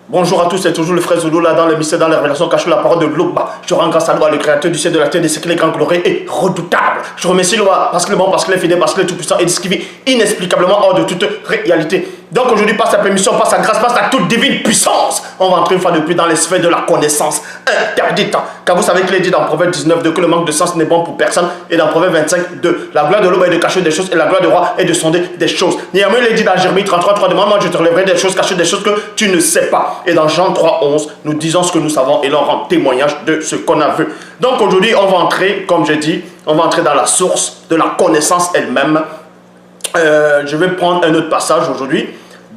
Bonjour à tous, c'est toujours le frère Zoulou là dans le mystère, dans les révélations cachées la parole de Louba. Je rends grâce à Loi, le créateur du ciel, de la terre, de ce qu'il est grand, glorieux et redoutable. Je remercie Loi parce qu'il est bon, parce qu'il est fidèle, parce qu'il est tout puissant et de ce qui vit inexplicablement hors de toute réalité. Donc aujourd'hui, par sa permission, par sa grâce, par sa toute divine puissance, on va entrer une fois de plus dans les sphères de la connaissance interdite. Car vous savez qu'il est dit dans Proverbe 19 que le manque de sens n'est bon pour personne. Et dans Proverbe 25 la gloire de l'homme est de cacher des choses et la gloire du roi est de sonder des choses. Néanmoins, il est dit dans Jérémie 33, moi je te relèverai des choses cachées, des choses que tu ne sais pas. Et dans Jean 3,11, nous disons ce que nous savons et l'on rend témoignage de ce qu'on a vu. Donc aujourd'hui, on va entrer, comme j'ai dit, on va entrer dans la source de la connaissance elle-même. Je vais prendre un autre passage aujourd'hui.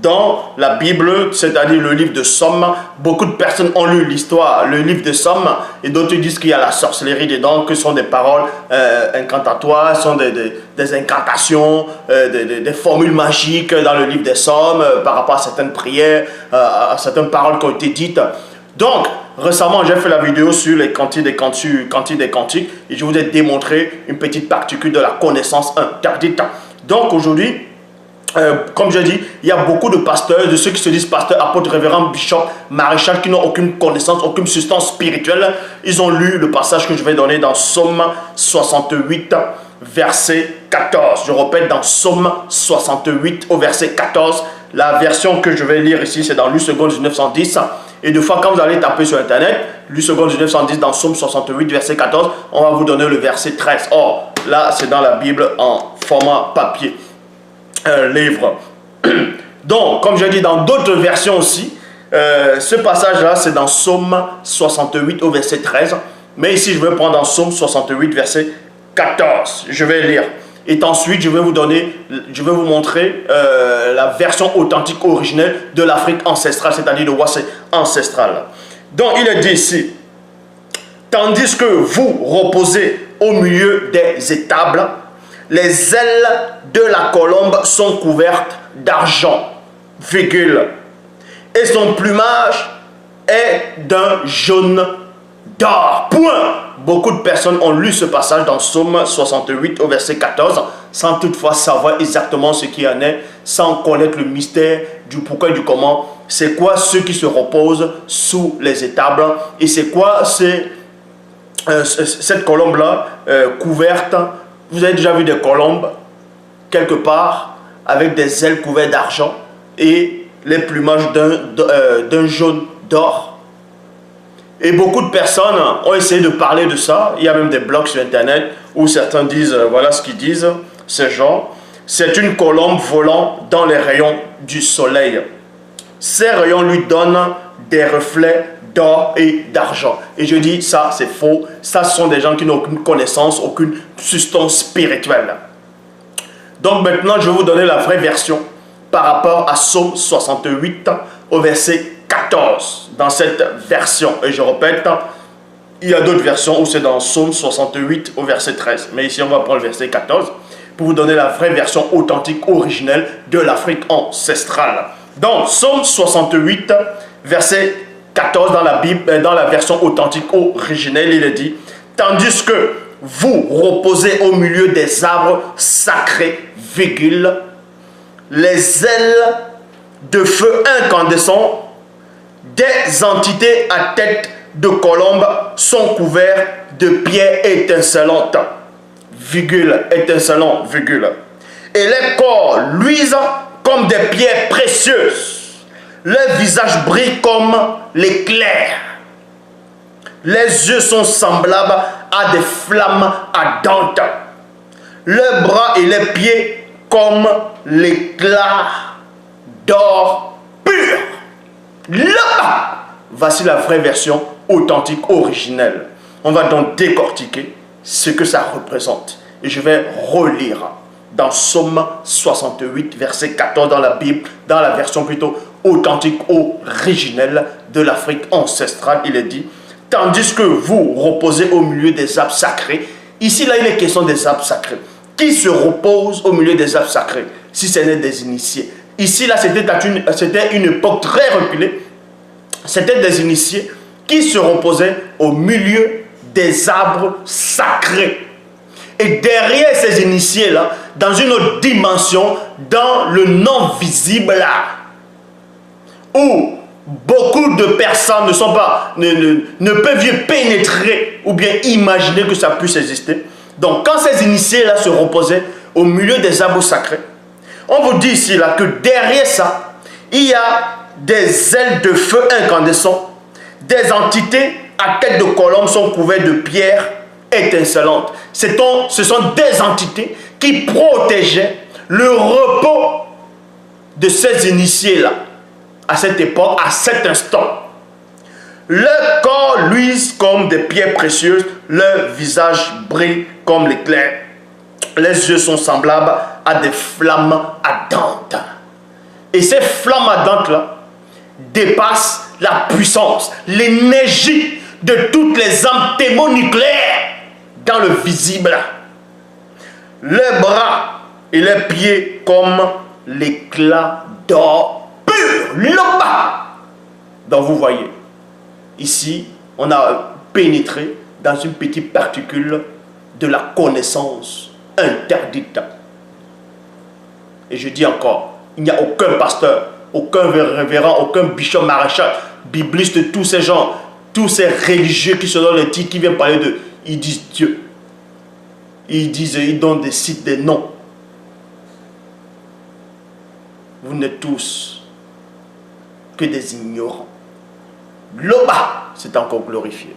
Dans la Bible, c'est-à-dire le livre de Somme, beaucoup de personnes ont lu l'histoire, le livre de Somme, et d'autres disent qu'il y a la sorcellerie dedans, que ce sont des paroles incantatoires, ce sont des incantations, des formules magiques dans le livre des Sommes, par rapport à certaines prières, à certaines paroles qui ont été dites. Donc, récemment, j'ai fait la vidéo sur les cantiques des cantiques, et je vous ai démontré une petite particule de la connaissance interdite. Donc, aujourd'hui, comme je dis, il y a beaucoup de pasteurs, de ceux qui se disent pasteurs, apôtres, révérends, bishops, maréchals, qui n'ont aucune connaissance, aucune substance spirituelle. Ils ont lu le passage que je vais donner dans Psaume 68, verset 14. Je répète, dans Psaume 68, au verset 14. La version que je vais lire ici, c'est dans l'U-Seconde 1910. Et deux fois, quand vous allez taper sur Internet, l'U-Seconde 1910 dans Psaume 68, verset 14, on va vous donner le verset 13. Or, là, c'est dans la Bible en format papier. Livre. Donc, comme j'ai dit dans d'autres versions aussi, ce passage-là, c'est dans Psaume 68 au verset 13. Mais ici, je vais prendre dans Psaume 68, verset 14. Je vais lire. Et ensuite, je vais vous montrer la version authentique originelle de l'Afrique ancestrale, c'est-à-dire de Wassé ancestral. Donc, il est dit ici, tandis que vous reposez au milieu des étables, les ailes de la colombe sont couvertes d'argent, virgule, et son plumage est d'un jaune d'or, point. Beaucoup de personnes ont lu ce passage dans Psaume 68 au verset 14, sans toutefois savoir exactement ce qu'il y en est, sans connaître le mystère du pourquoi et du comment. C'est quoi ceux qui se reposent sous les étables, et c'est quoi cette colombe-là couverte. Vous avez déjà vu des colombes, quelque part, avec des ailes couvertes d'argent et les plumages d'un jaune d'or. Et beaucoup de personnes ont essayé de parler de ça. Il y a même des blogs sur Internet où certains disent, voilà ce qu'ils disent, ces gens. C'est une colombe volant dans les rayons du soleil. Ces rayons lui donnent des reflets d'or et d'argent. Et je dis, ça c'est faux. Ça, ce sont des gens qui n'ont aucune connaissance, aucune substance spirituelle. Donc maintenant, je vais vous donner la vraie version par rapport à Psaume 68 au verset 14. Dans cette version, et je répète, il y a d'autres versions où c'est dans Psaume 68 au verset 13. Mais ici, on va prendre le verset 14 pour vous donner la vraie version authentique, originelle de l'Afrique ancestrale. Donc, Psaume 68, verset 14 dans la Bible, dans la version authentique originelle, il est dit, tandis que vous reposez au milieu des arbres sacrés, virgule, les ailes de feu incandescent des entités à tête de colombe sont couverts de pierres étincelantes, virgule, étincelant, virgule, et les corps luisent comme des pierres précieuses. Leur visage brille comme l'éclair. Les yeux sont semblables à des flammes ardentes. Leurs bras et les pieds comme l'éclat d'or pur. Là, voici la vraie version authentique, originelle. On va donc décortiquer ce que ça représente. Et je vais relire dans Psaume 68, verset 14 dans la Bible, dans la version plutôt authentique, originelle de l'Afrique ancestrale. Il est dit, tandis que vous reposez au milieu des arbres sacrés. Ici, là, il est question des arbres sacrés. Qui se repose au milieu des arbres sacrés? Si ce n'est des initiés. Ici, là, c'était une époque très reculée. C'était des initiés qui se reposaient au milieu des arbres sacrés. Et derrière ces initiés-là, dans une autre dimension, dans le non-visible là, où beaucoup de personnes ne peuvent pénétrer ou bien imaginer que ça puisse exister. Donc quand ces initiés-là se reposaient au milieu des arbres sacrés, on vous dit ici là, que derrière ça, il y a des ailes de feu incandescents, des entités à tête de colombe sont couvertes de pierres étincelantes. Ce sont des entités qui protégeaient le repos de ces initiés-là, à cette époque, à cet instant. Leur corps luise comme des pierres précieuses, leur visage brille comme l'éclair. Les yeux sont semblables à des flammes ardentes. Et ces flammes ardentes-là dépassent la puissance, l'énergie de toutes les âmes thermonucléaires dans le visible. Leurs bras et leurs pieds comme l'éclat d'or pur, là-bas. Donc vous voyez, ici, on a pénétré dans une petite particule de la connaissance interdite. Et je dis encore, il n'y a aucun pasteur, aucun révérend, aucun bishop maréchal, bibliste, tous ces gens, tous ces religieux qui se donnent le titre, qui viennent parler d'eux, ils disent Dieu. Ils donnent des sites, des noms. Vous n'êtes tous que des ignorants. L'Oba, c'est encore glorifié.